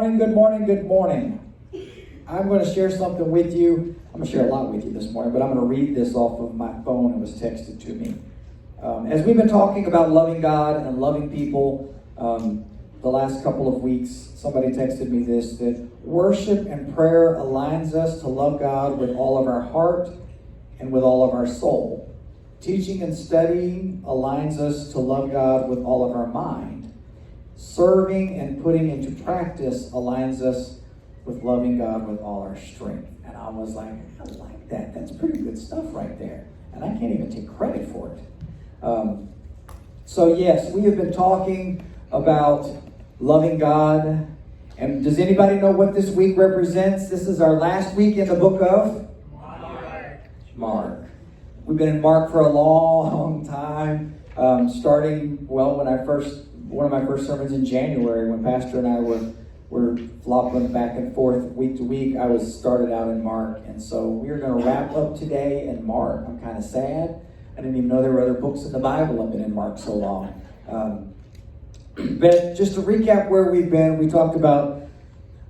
Good morning, good morning. I'm going to share something with you. I'm going to share a lot with you this morning, but I'm going to read this off of my phone. It was texted to me. As we've been talking about loving God and loving people the last couple of weeks, somebody texted me this, that worship and prayer aligns us to love God with all of our heart and with all of our soul. Teaching and studying aligns us to love God with all of our mind. Serving and putting into practice aligns us with loving God with all our strength. And I was like, I like that. That's pretty good stuff right there. And I can't even take credit for it. So yes, we have been talking about loving God. And does anybody know what this week represents? This is our last week in the book of Mark. We've been in Mark for a long time. Starting, one of my first sermons in January, when Pastor and I were flopping back and forth week to week, I was started out in Mark. And so we're going to wrap up today in Mark. I'm kind of sad. I didn't even know there were other books in the Bible. I've been in Mark so long. But just to recap where we've been, we talked about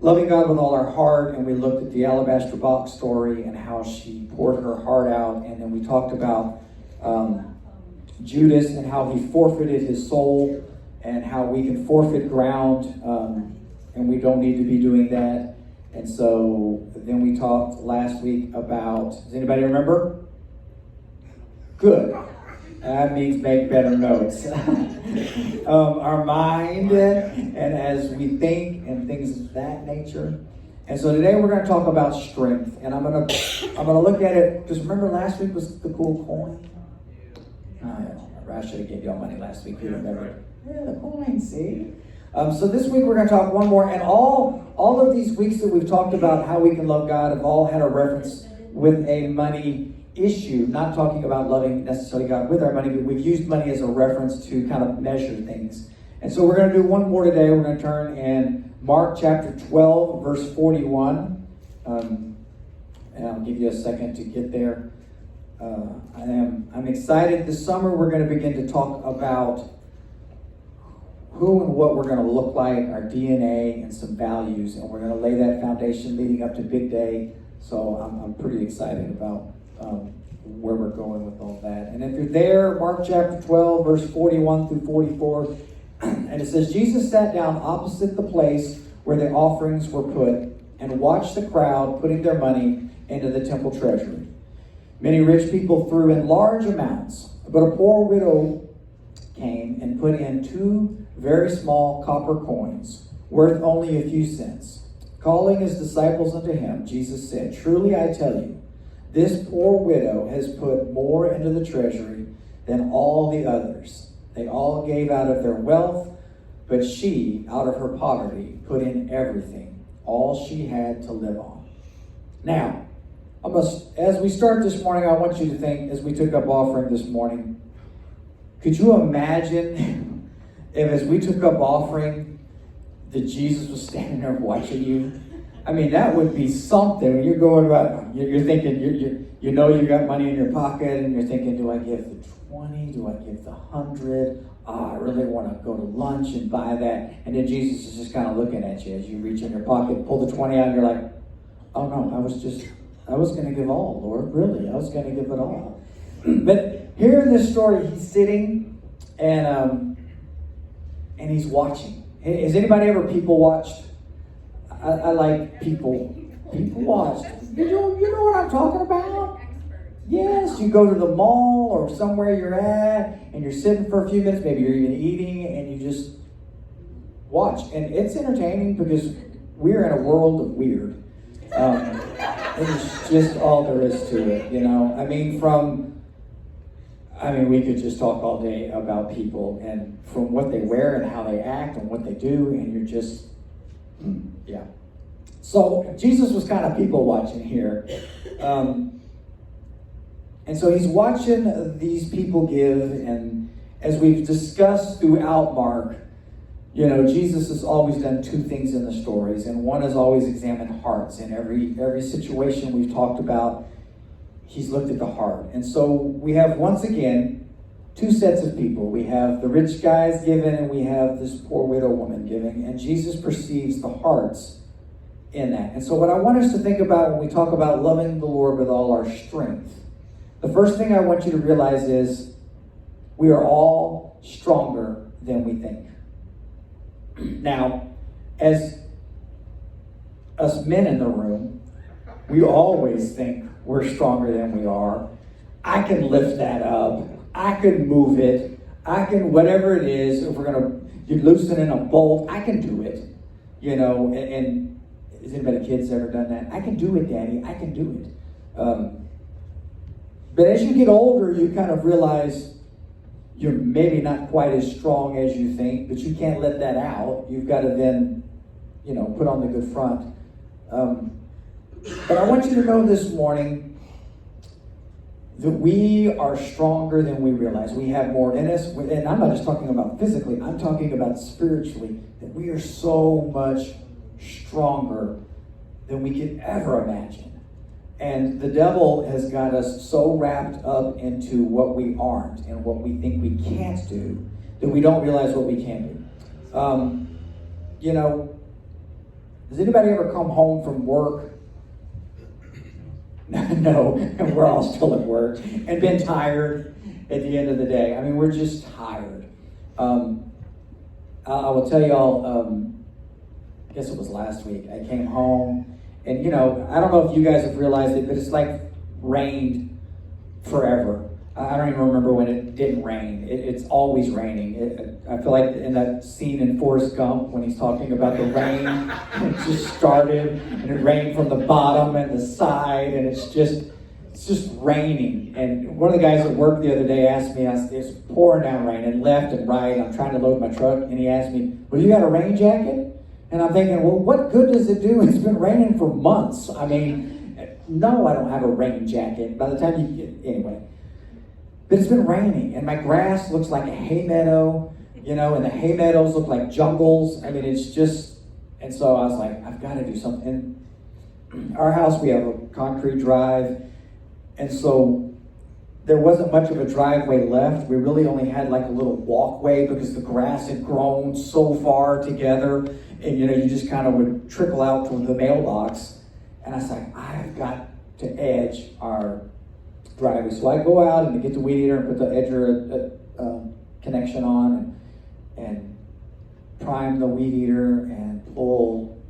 loving God with all our heart, and we looked at the alabaster box story and how she poured her heart out. And then we talked about Judas and how he forfeited his soul, and how we can forfeit ground, and we don't need to be doing that. And so then we talked last week about, does anybody remember? Good. That means make better notes. Our mind, and as we think, and things of that nature. And so today we're going to talk about strength, and I'm going to look at it, because remember last week was the cool coin? I should have gave y'all money last week. You remember? Yeah, the coin, see? So this week we're going to talk one more, and all of these weeks that we've talked about how we can love God have all had a reference with a money issue. Not talking about loving necessarily God with our money, but we've used money as a reference to kind of measure things. And so we're going to do one more today. We're going to turn in Mark chapter 12, verse 41. And I'll give you a second to get there. I'm excited. This summer we're going to begin to talk about who and what we're going to look like, our DNA and some values, and we're going to lay that foundation leading up to Big Day. So I'm pretty excited about where we're going with all that. And if you're there, Mark chapter 12, verse 41 through 44, and it says, Jesus sat down opposite the place where the offerings were put and watched the crowd putting their money into the temple treasury. Many rich people threw in large amounts, but a poor widow came and put in 2 very small copper coins, worth only a few cents. Calling his disciples unto him, Jesus said, Truly I tell you, this poor widow has put more into the treasury than all the others. They all gave out of their wealth, but she, out of her poverty, put in everything, all she had to live on. Now, as we start this morning, I want you to think, as we took up offering this morning, could you imagine if as we took up offering that Jesus was standing there watching you? I mean, that would be something. You're going about, you're thinking, you know you got money in your pocket, and you're thinking, do I give the 20? Do I give the 100? I really want to go to lunch and buy that. And then Jesus is just kind of looking at you as you reach in your pocket, pull the 20 out, and you're like, oh no, I was going to give all, Lord, really. I was going to give it all. But here in this story, he's sitting and he's watching. Has anybody ever people watched? I like people watched. You know what I'm talking about? Yes, you go to the mall or somewhere you're at and you're sitting for a few minutes, maybe you're even eating, and you just watch. And it's entertaining because we're in a world of weird. It's just all there is to it, you know. I mean, we could just talk all day about people and from what they wear and how they act and what they do, and you're just, yeah. So Jesus was kind of people watching here. And so he's watching these people give, and as we've discussed throughout Mark, you know, Jesus has always done 2 things in the stories, and one is always examined hearts. In every situation we've talked about, he's looked at the heart. And so we have once again two sets of people. We have the rich guys giving, and we have this poor widow woman giving, and Jesus perceives the hearts in that. And so what I want us to think about when we talk about loving the Lord with all our strength, the first thing I want you to realize is we are all stronger than we think. Now, as us men in the room, we always think we're stronger than we are. I can lift that up. I can move it. I can, whatever it is, if we're going to loosen in a bolt, I can do it. You know, and has anybody kids ever done that? I can do it, Daddy. I can do it. But as you get older, you kind of realize you're maybe not quite as strong as you think, but you can't let that out. You've got to then, you know, put on the good front. But I want you to know this morning that we are stronger than we realize. We have more in us, and I'm not just talking about physically, I'm talking about spiritually, that we are so much stronger than we could ever imagine. And the devil has got us so wrapped up into what we aren't and what we think we can't do that we don't realize what we can do. You know, does anybody ever come home from work? No, we're all still at work and been tired at the end of the day. I mean, we're just tired. I will tell y'all, I guess it was last week, I came home and, you know, I don't know if you guys have realized it, but it's like rained forever. I don't even remember when it didn't rain. It's always raining. I feel like in that scene in Forrest Gump when he's talking about the rain, it just started and it rained from the bottom and the side, and it's just raining. And one of the guys at work the other day asked me, it's pouring down rain and left and right. I'm trying to load my truck, and he asked me, well, you got a rain jacket? And I'm thinking, well, what good does it do? It's been raining for months. I mean, no, I don't have a rain jacket. By the time you get, anyway. But it's been raining, and my grass looks like a hay meadow, you know, and the hay meadows look like jungles. I mean, it's just, and so I was like, I've got to do something. In our house, we have a concrete drive, and so there wasn't much of a driveway left. We really only had like a little walkway because the grass had grown so far together, and, you know, you just kind of would trickle out to the mailbox. And I was like, I've got to edge our driveway. So I go out and get the weed eater and put the edger connection on and prime the weed eater and pull.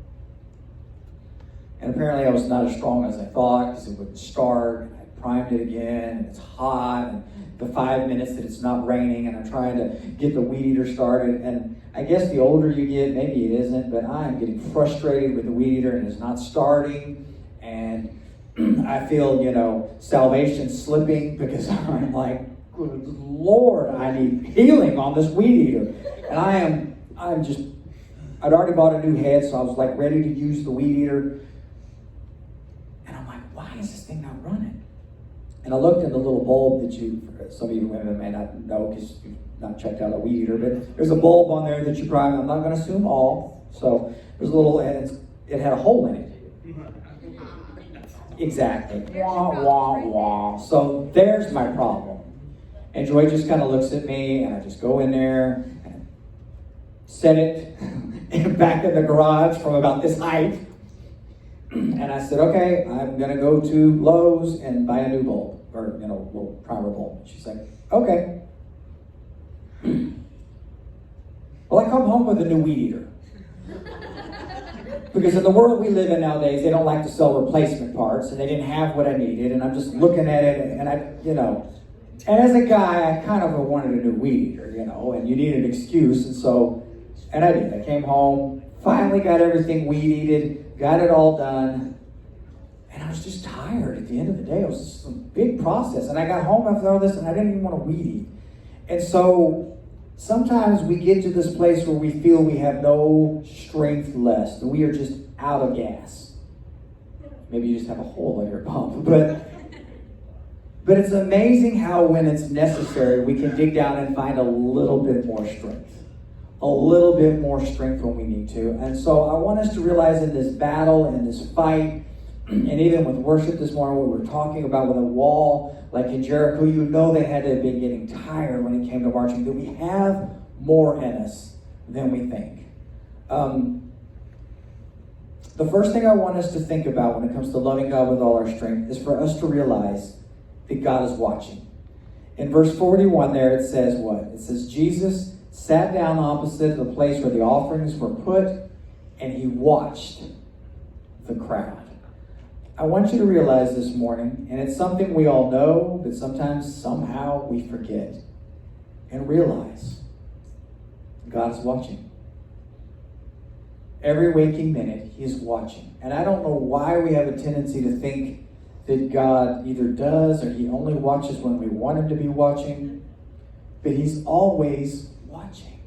And apparently I was not as strong as I thought because it would start. And I primed it again, and it's hot. And the 5 minutes that it's not raining, and I'm trying to get the weed eater started. And I guess the older you get, maybe it isn't, but I'm getting frustrated with the weed eater and it's not starting. And I feel, you know, salvation slipping because I'm like, good Lord, I need healing on this weed eater. And I'd already bought a new head, so I was like ready to use the weed eater. And I'm like, why is this thing not running? And I looked in the little bulb that some of you women may not know because you've not checked out a weed eater, but there's a bulb on there that you probably, I'm not going to assume all. So there's a little, and it had a hole in it. Exactly. Wah, wah, wah. So there's my problem. And Joy just kind of looks at me, and I just go in there and set it back in the garage from about this height. And I said, okay, I'm going to go to Lowe's and buy a new bulb, or, you know, little primer bulb. She's like, okay. Well, I come home with a new weed eater. Because in the world we live in nowadays, they don't like to sell replacement parts, and they didn't have what I needed, and I'm just looking at it, and I, you know, and as a guy, I kind of wanted a new weed eater, you know, and you need an excuse, and so, and I did. I came home, finally got everything weed-eated, got it all done, and I was just tired at the end of the day. It was just a big process, and I got home after all this, and I didn't even want to weed eat. And so, sometimes we get to this place where we feel we have no strength left, that we are just out of gas. Maybe you just have a hole in your pump, but it's amazing how when it's necessary, we can dig down and find a little bit more strength. A little bit more strength when we need to. And so I want us to realize in this battle, in this fight, And even with worship this morning, we were talking about with a wall, like in Jericho, you know they had to have been getting tired when it came to marching, that we have more in us than we think. The first thing I want us to think about when it comes to loving God with all our strength is for us to realize that God is watching. In verse 41 there, it says what? It says, Jesus sat down opposite the place where the offerings were put, and he watched the crowd. I want you to realize this morning, and it's something we all know, but sometimes, somehow, we forget. And realize, God is watching. Every waking minute, he is watching. And I don't know why we have a tendency to think that God either does or he only watches when we want him to be watching. But he's always watching.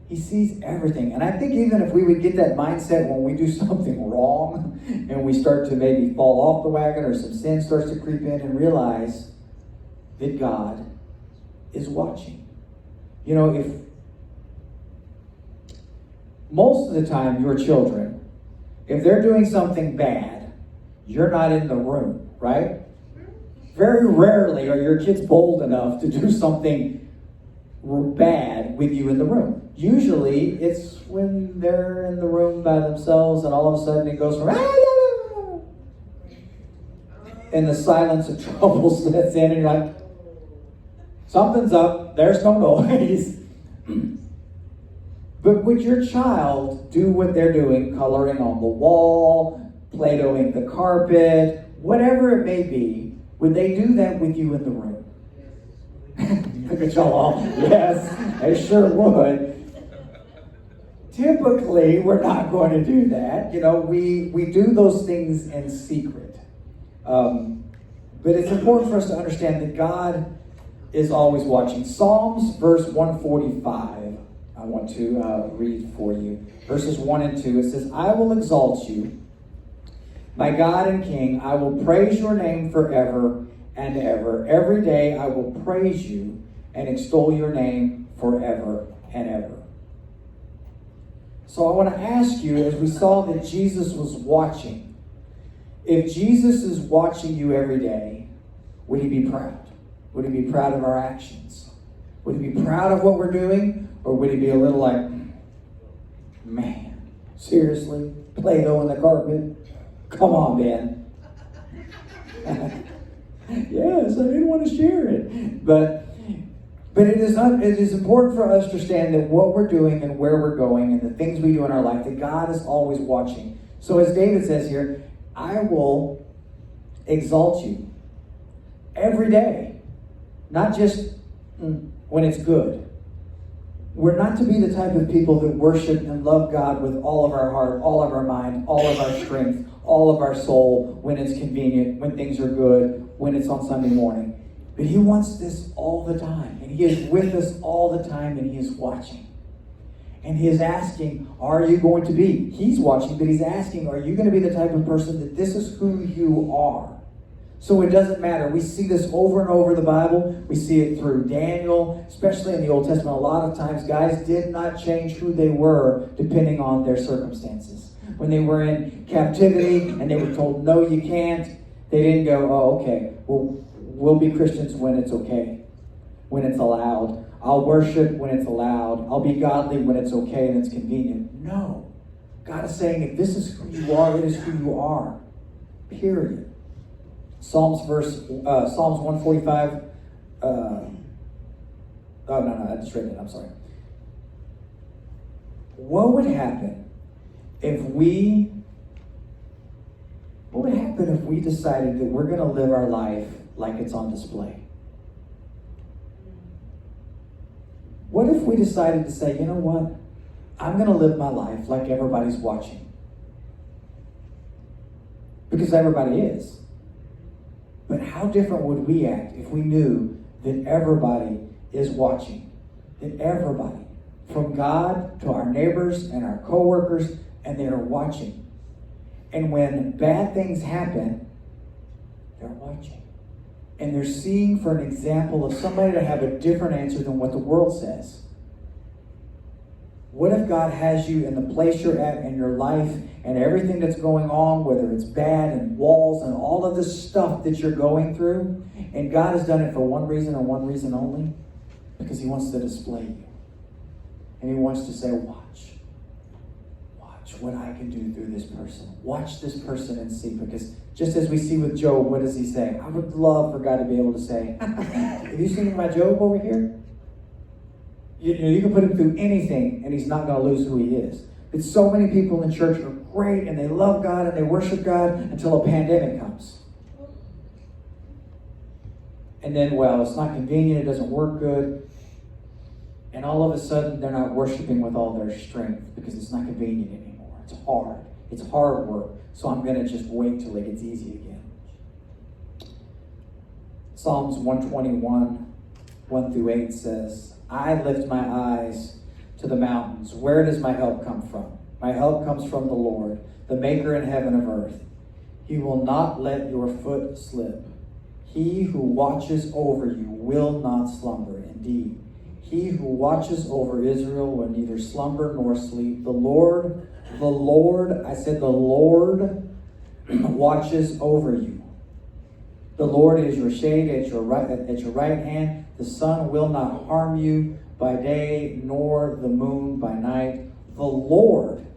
He sees everything. And I think even if we would get that mindset when we do something wrong and we start to maybe fall off the wagon or some sin starts to creep in, and realize that God is watching. You know, if most of the time your children, if they're doing something bad, you're not in the room, right? Very rarely are your kids bold enough to do something bad with you in the room. Usually it's when they're in the room by themselves and all of a sudden it goes from and the silence of trouble sets in and you're like, something's up, there's no noise. But would your child do what they're doing, coloring on the wall, Play-Dohing the carpet, whatever it may be, would they do that with you in the room? Look at y'all all. Yes, they sure would. Typically, we're not going to do that. You know, we do those things in secret. But it's important for us to understand that God is always watching. Psalms verse 145, I want to read for you. Verses 1 and 2, it says, I will exalt you, my God and King. I will praise your name forever and ever. Every day I will praise you and extol your name forever and ever. So I want to ask you, as we saw that Jesus was watching, if Jesus is watching you every day, would he be proud? Would he be proud of our actions? Would he be proud of what we're doing? Or would he be a little like, man, seriously? Play-Doh in the carpet? Come on, Ben. Yes, I didn't want to share it. But it is important for us to understand that what we're doing and where we're going and the things we do in our life, that God is always watching. So as David says here, I will exalt you every day, not just when it's good. We're not to be the type of people that worship and love God with all of our heart, all of our mind, all of our strength, all of our soul when it's convenient, when things are good, when it's on Sunday morning. But he wants this all the time. And he is with us all the time, and he is watching. And he is asking, are you going to be? He's watching, but he's asking, are you going to be the type of person that this is who you are? So it doesn't matter. We see this over and over in the Bible. We see it through Daniel, especially in the Old Testament. A lot of times, guys did not change who they were depending on their circumstances. When they were in captivity and they were told, no, you can't, they didn't go, oh, okay, well, we'll be Christians when it's okay, when it's allowed. I'll worship when it's allowed. I'll be godly when it's okay and it's convenient. No. God is saying, if this is who you are, it is who you are. Period. Psalms 145. I just read it. I'm sorry. What would happen if we decided that we're going to live our life like it's on display? What if we decided to say, you know what? I'm going to live my life like everybody's watching. Because everybody is. But how different would we act if we knew that everybody is watching? That everybody, from God to our neighbors and our coworkers, and they are watching. And when bad things happen, they're watching. And they're seeing for an example of somebody to have a different answer than what the world says. What if God has you in the place you're at in your life and everything that's going on, whether it's bad and walls and all of this stuff that you're going through, and God has done it for one reason and one reason only? Because he wants to display you. And he wants to say, watch what I can do through this person. Watch this person and see. Because just as we see with Job, what does he say? I would love for God to be able to say, have you seen my Job over here? You can put him through anything and he's not going to lose who he is. But so many people in church are great and they love God and they worship God until a pandemic comes. And then, well, it's not convenient, it doesn't work good. And all of a sudden, they're not worshiping with all their strength because it's not convenient anymore. It's hard. It's hard work. So I'm going to just wait till it gets easy again. Psalms 121, 1 through 8 says, I lift my eyes to the mountains. Where does my help come from? My help comes from the Lord, the maker in heaven and earth. He will not let your foot slip. He who watches over you will not slumber. Indeed, he who watches over Israel will neither slumber nor sleep. The Lord, I said the Lord watches over you. The Lord is your shade at your right hand. The sun will not harm you by day, nor the moon by night. The Lord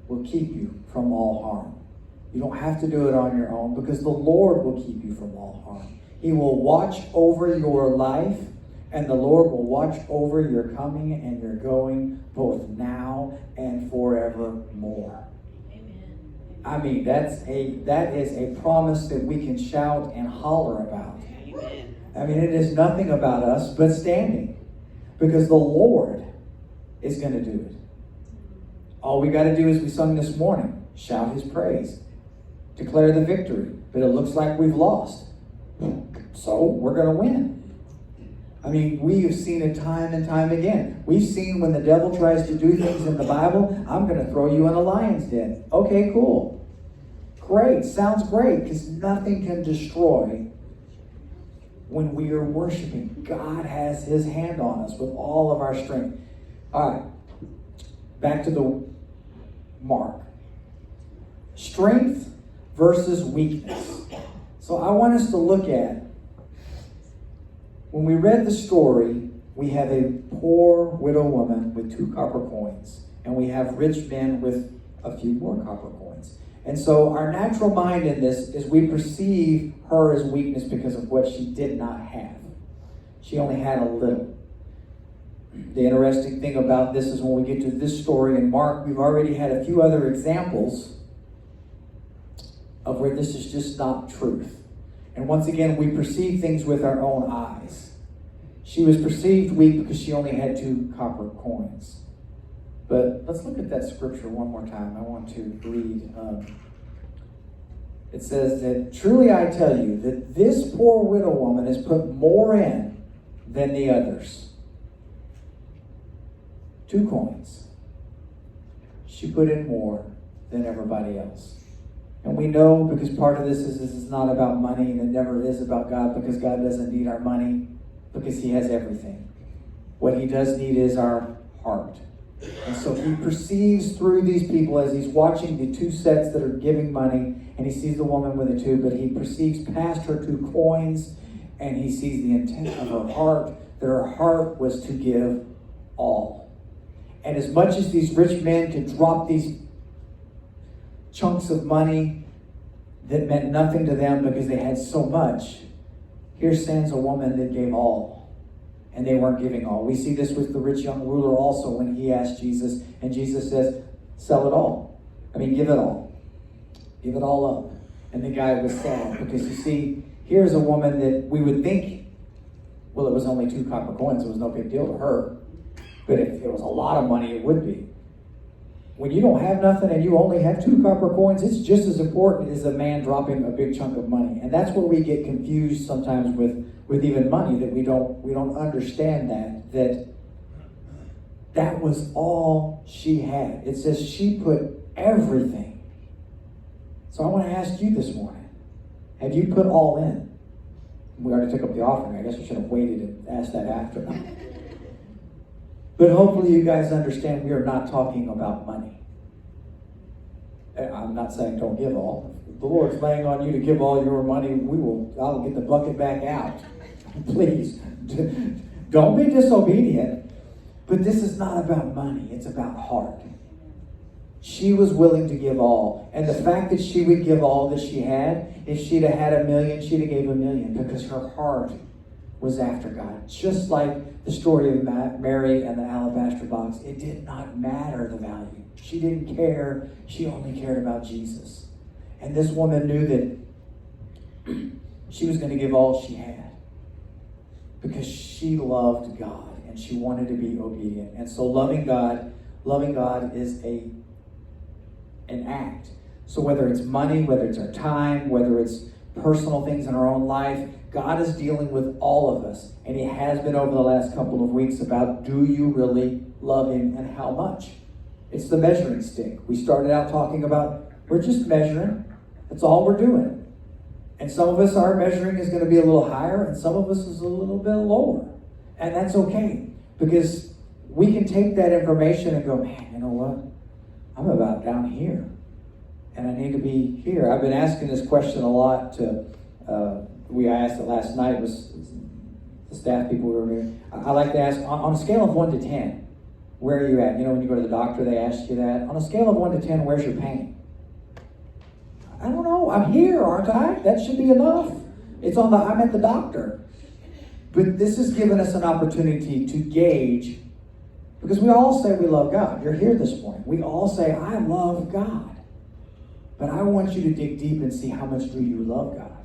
will keep you from all harm. You don't have to do it on your own because the Lord will keep you from all harm. He will watch over your life, and the Lord will watch over your coming and your going, both now and forevermore. Amen. I mean, that is a promise that we can shout and holler about. Amen. I mean, it is nothing about us but standing, because the Lord is going to do it. All we got to do is we sung this morning, shout his praise, declare the victory. But it looks like we've lost. So we're going to win. I mean, we have seen it time and time again. We've seen when the devil tries to do things in the Bible, I'm going to throw you in a lion's den. Okay, cool. Great. Sounds great, because nothing can destroy when we are worshiping. God has his hand on us with all of our strength. All right. Back to the mark. Strength versus weakness. So I want us to look at, when we read the story, we have a poor widow woman with 2 copper coins, and we have rich men with a few more copper coins. And so our natural mind in this is we perceive her as weakness because of what she did not have. She only had a little. The interesting thing about this is when we get to this story in Mark, we've already had a few other examples of where this is just not truth. And once again, we perceive things with our own eyes. She was perceived weak because she only had 2 copper coins. But let's look at that scripture one more time. I want to read. It says that, truly I tell you that this poor widow woman has put more in than the others. 2 coins. She put in more than everybody else. And we know, because part of this is not about money, and it never is about God, because God doesn't need our money, because he has everything. What he does need is our heart. And so he perceives through these people as he's watching the 2 sets that are giving money, and he sees the woman with the 2, but he perceives past her 2 coins, and he sees the intent of her heart, that her heart was to give all. And as much as these rich men could drop these chunks of money that meant nothing to them because they had so much, here stands a woman that gave all, and they weren't giving all. We see this with the rich young ruler also when he asked Jesus, and Jesus says, sell it all. Give it all. Give it all up. And the guy was sad because, you see, here's a woman that we would think, well, it was only 2 copper coins, it was no big deal to her. But if it was a lot of money, it would be. When you don't have nothing and you only have 2 copper coins, it's just as important as a man dropping a big chunk of money. And that's where we get confused sometimes with even money, that we don't understand that was all she had. It says she put everything. So I want to ask you this morning, have you put all in? We already took up the offering. I guess we should have waited and asked that after. But hopefully you guys understand we are not talking about money. I'm not saying don't give all. If the Lord's laying on you to give all your money, I'll get the bucket back out. Please, don't be disobedient. But this is not about money, it's about heart. She was willing to give all. And the fact that she would give all that she had, if she'd have had $1 million, she'd have gave $1 million, because her heart was after God. Just like the story of Mary and the alabaster box, it did not matter the value. She didn't care. She only cared about Jesus. And this woman knew that she was going to give all she had because she loved God and she wanted to be obedient. And so loving God is an act. So whether it's money, whether it's our time, whether it's personal things in our own life, God is dealing with all of us. And He has been over the last couple of weeks about, do you really love Him and how much? It's the measuring stick. We started out talking about, we're just measuring. That's all we're doing. And some of us, our measuring is going to be a little higher, and some of us is a little bit lower. And that's okay, because we can take that information and go, man, you know what? I'm about down here, and I need to be here. I've been asking this question a lot to, I asked it last night, was the staff people who were here. I like to ask, on a scale of 1 to 10, where are you at? You know, when you go to the doctor, they ask you that. On a scale of 1 to 10, where's your pain? I don't know. I'm here, aren't I? That should be enough. I'm at the doctor. But this has given us an opportunity to gauge, because we all say we love God. You're here this morning. We all say, I love God. But I want you to dig deep and see, how much do you love God?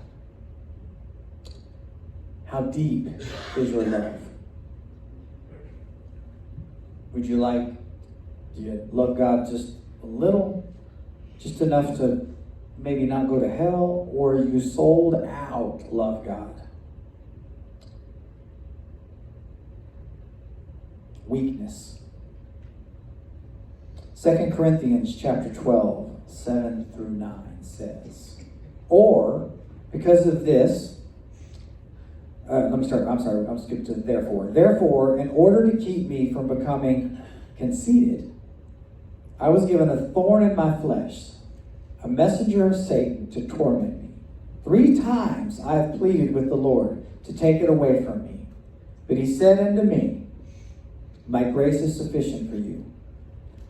How deep is your love? Do you love God just a little? Just enough to maybe not go to hell? Or are you sold out love God? Weakness. 2 Corinthians chapter 12, 7 through 9 says, or because of this, I'm skipping to therefore. Therefore, in order to keep me from becoming conceited, I was given a thorn in my flesh, a messenger of Satan to torment me. 3 times I have pleaded with the Lord to take it away from me. But He said unto me, my grace is sufficient for you,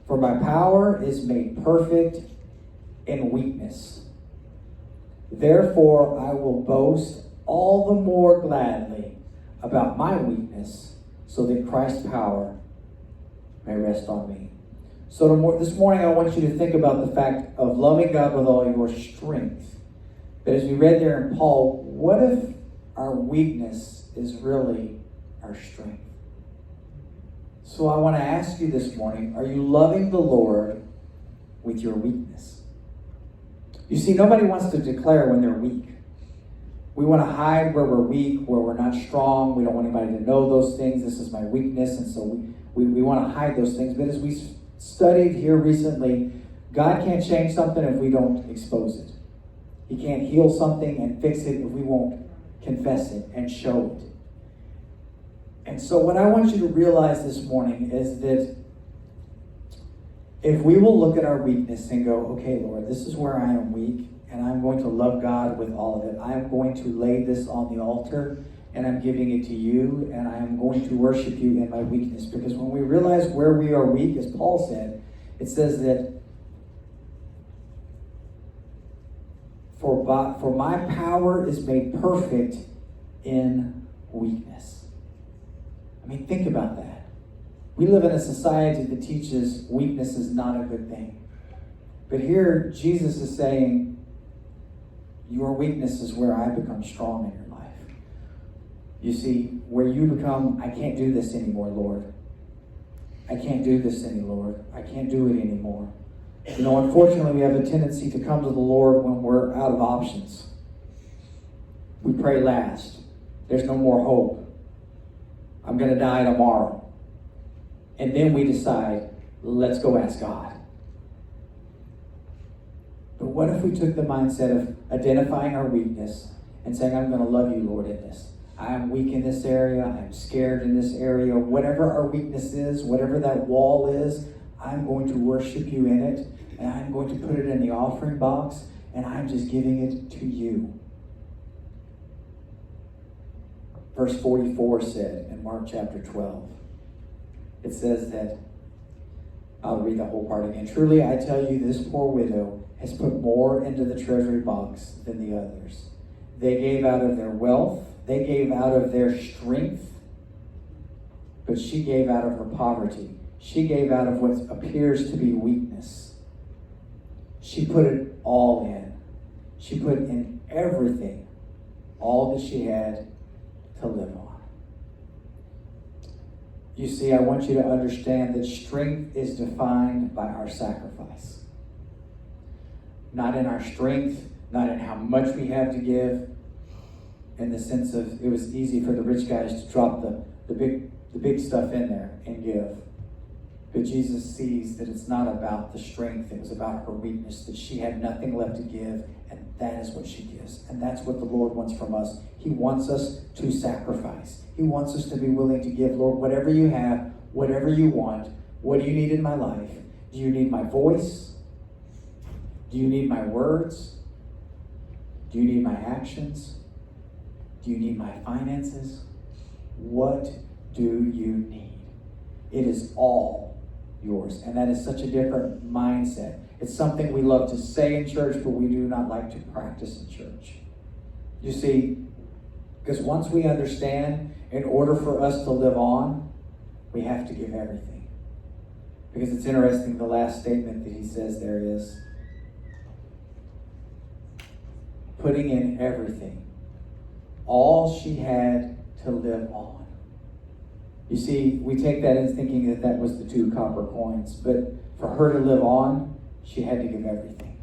for my power is made perfect in weakness. Therefore I will boast all the more gladly about my weakness, so that Christ's power may rest on me. So this morning I want you to think about the fact of loving God with all your strength. But as we read there in Paul, what if our weakness is really our strength? So I want to ask you this morning, are you loving the Lord with your weakness? You see, nobody wants to declare when they're weak. We want to hide where we're weak, where we're not strong. We don't want anybody to know those things. This is my weakness. And so we want to hide those things. But as we studied here recently, God can't change something if we don't expose it. He can't heal something and fix it if we won't confess it and show it. And so what I want you to realize this morning is that if we will look at our weakness and go, okay, Lord, this is where I am weak, and I'm going to love God with all of it. I'm going to lay this on the altar, and I'm giving it to you, and I am going to worship you in my weakness. Because when we realize where we are weak, as Paul said, it says that for my power is made perfect in weakness. I mean, think about that. We live in a society that teaches weakness is not a good thing. But here, Jesus is saying, your weakness is where I become strong in your life. You see, where you become, I can't do this anymore, Lord. I can't do this anymore, Lord. I can't do it anymore. You know, unfortunately, we have a tendency to come to the Lord when we're out of options. We pray last. There's no more hope. I'm going to die tomorrow. And then we decide, let's go ask God. But what if we took the mindset of identifying our weakness and saying, I'm going to love you, Lord, in this. I'm weak in this area, I'm scared in this area, whatever our weakness is, whatever that wall is, I'm going to worship you in it, and I'm going to put it in the offering box, and I'm just giving it to you. Verse 44 said in Mark chapter 12, it says that, I'll read the whole part again. Truly I tell you, this poor widow has put more into the treasury box than the others. They gave out of their wealth, they gave out of their strength, but she gave out of her poverty. She gave out of what appears to be weakness. She put it all in. She put in everything, all that she had to live on. You see, I want you to understand that strength is defined by our sacrifice. Not in our strength, not in how much we have to give, in the sense of it was easy for the rich guys to drop the big stuff in there and give. But Jesus sees that it's not about the strength, it was about her weakness, that she had nothing left to give, and that is what she gives. And that's what the Lord wants from us. He wants us to sacrifice. He wants us to be willing to give. Lord, whatever you have, whatever you want, what do you need in my life? Do you need my voice? Do you need my words? Do you need my actions? Do you need my finances? What do you need? It is all yours. And that is such a different mindset. It's something we love to say in church, but we do not like to practice in church. You see, because once we understand, in order for us to live on, we have to give everything. Because it's interesting, the last statement that he says there is, putting in everything. All she had to live on. You see, we take that as thinking that that was the 2 copper coins, but for her to live on, she had to give everything.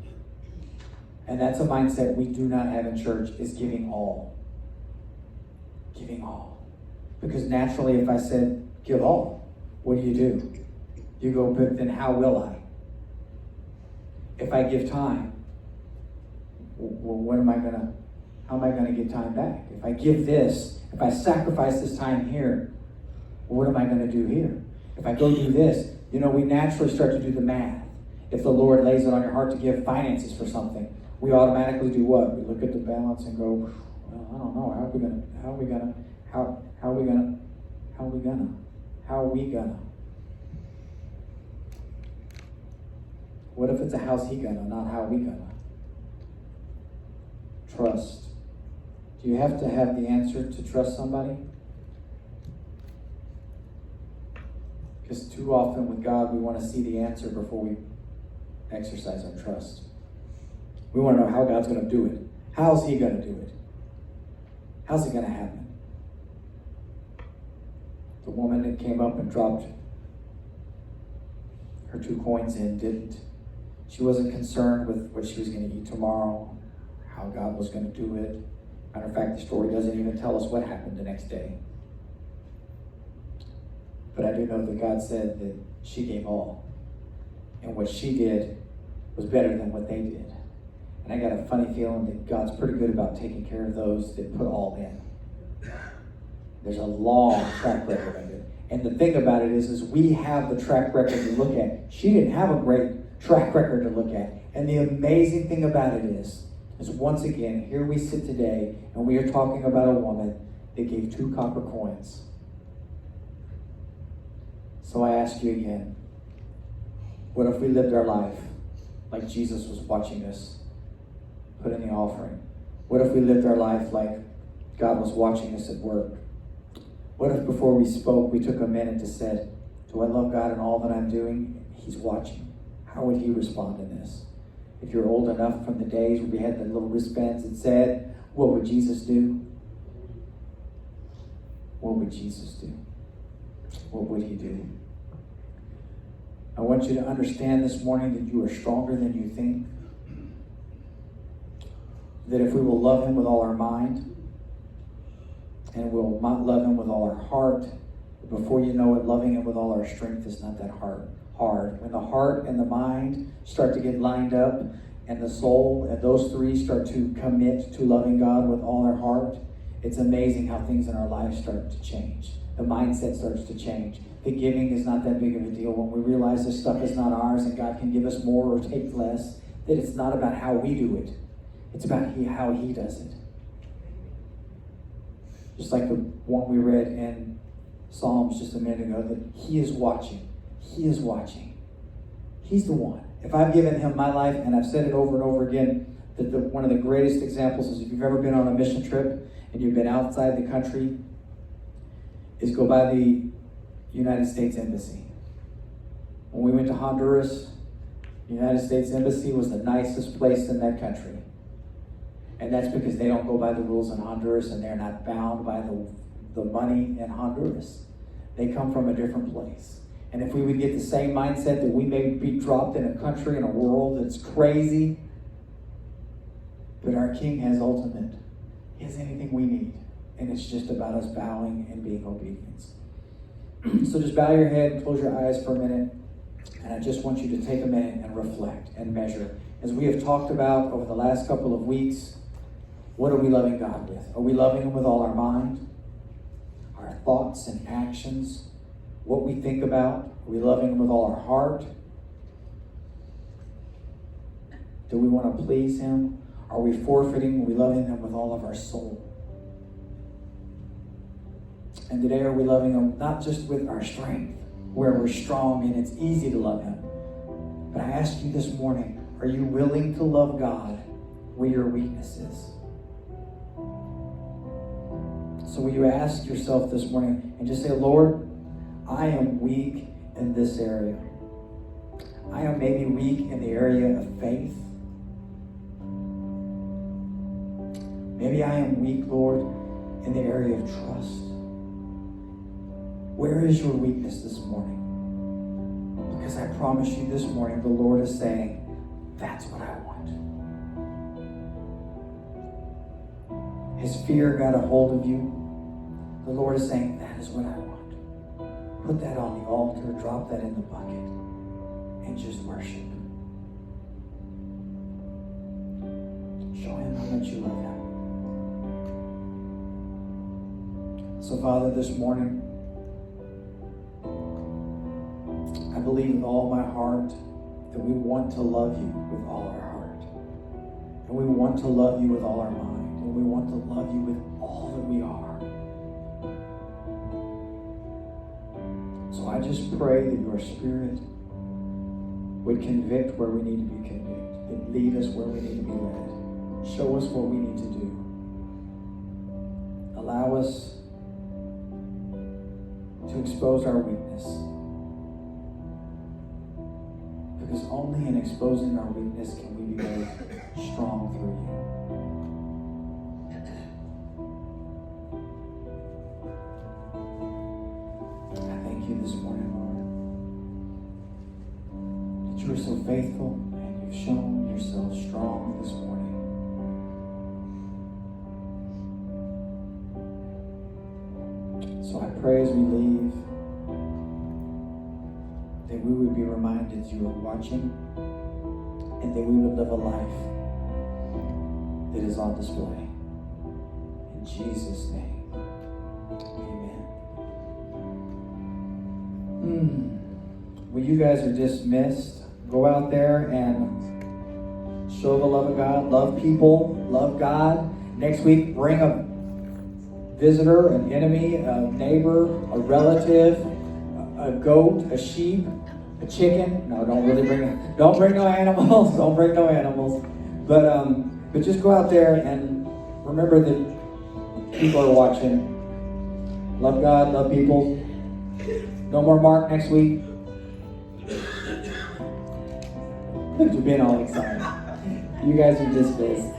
And that's a mindset we do not have in church, is giving all. Giving all. Because naturally, if I said, give all, what do? You go, but then how will I? If I give time, well, how am I going to get time back? If I give this, if I sacrifice this time here, what am I going to do here? If I go do this, we naturally start to do the math. If the Lord lays it on your heart to give finances for something, we automatically do what? We look at the balance and go, well, I don't know. How are we gonna? What if it's a how's he gonna, not how we gonna? Trust. Do you have to have the answer to trust somebody? Because too often with God, we want to see the answer before we exercise our trust. We want to know how God's going to do it. How's he going to do it? How's it going to happen? The woman that came up and dropped her 2 coins in didn't. She wasn't concerned with what she was going to eat tomorrow, how God was going to do it. Matter of fact, the story doesn't even tell us what happened the next day. But I do know that God said that she gave all. And what she did was better than what they did. And I got a funny feeling that God's pretty good about taking care of those that put all in. There's a long track record of it. And the thing about it is we have the track record to look at. She didn't have a great track record to look at. And the amazing thing about it is once again, here we sit today, and we are talking about a woman that gave 2 copper coins. So I ask you again, what if we lived our life like Jesus was watching us put in the offering? What if we lived our life like God was watching us at work? What if before we spoke, we took a minute to say, do I love God in all that I'm doing? He's watching. How would he respond to this? If you're old enough from the days where we had the little wristbands that said, what would Jesus do? What would Jesus do? What would he do? I want you to understand this morning that you are stronger than you think. That if we will love him with all our mind, and we'll not love him with all our heart, before you know it, loving him with all our strength is not that hard. When the heart and the mind start to get lined up, and the soul, and those 3 start to commit to loving God with all their heart, it's amazing how things in our lives start to change. The mindset starts to change. The giving is not that big of a deal when we realize this stuff is not ours and God can give us more or take less, that it's not about how we do it. It's about how He does it. Just like the one we read in Psalms just a minute ago, that He is watching. He is watching. He's the one. If I've given Him my life, and I've said it over and over again, that one of the greatest examples is if you've ever been on a mission trip and you've been outside the country, is go by the United States Embassy. When we went to Honduras, the United States Embassy was the nicest place in that country. And that's because they don't go by the rules in Honduras and they're not bound by the money in Honduras. They come from a different place. And if we would get the same mindset that we may be dropped in a country, in a world that's crazy, but our King has ultimate. He has anything we need. And it's just about us bowing and being obedient. So just bow your head and close your eyes for a minute. And I just want you to take a minute and reflect and measure. As we have talked about over the last couple of weeks, what are we loving God with? Are we loving Him with all our mind, our thoughts and actions, what we think about? Are we loving Him with all our heart? Do we want to please Him? Are we forfeiting? Are we loving Him with all of our soul? And today, are we loving Him not just with our strength, where we're strong and it's easy to love Him, but I ask you this morning, are you willing to love God where your weakness is? So will you ask yourself this morning and just say, Lord, I am weak in this area. I am maybe weak in the area of faith. Maybe I am weak, Lord, in the area of trust. Where is your weakness this morning? Because I promise you this morning, the Lord is saying, that's what I want. Has fear got a hold of you? The Lord is saying, that is what I want. Put that on the altar, drop that in the bucket, and just worship. Show Him how much you love Him. So, Father, this morning, I believe with all my heart that we want to love you with all our heart. And we want to love you with all our mind. And we want to love you with all that we are. So I just pray that your Spirit would convict where we need to be convicted. And lead us where we need to be led. Show us what we need to do. Allow us to expose our weakness. Because only in exposing our weakness can we be made strong through you. I thank you this morning, Lord, that you are so faithful and you've shown yourself strong this morning. So I pray as we leave, that we would be reminded you are watching and that we would live a life that is on display. In Jesus' name, amen. Well, you guys are dismissed. Go out there and show the love of God, love people, love God. Next week, bring a visitor, an enemy, a neighbor, a relative, a goat, a sheep, a chicken. No, don't bring no animals. Don't bring no animals. But just go out there and remember that people are watching. Love God, love people. No more Mark next week. Look at you being all excited. You guys are dismissed.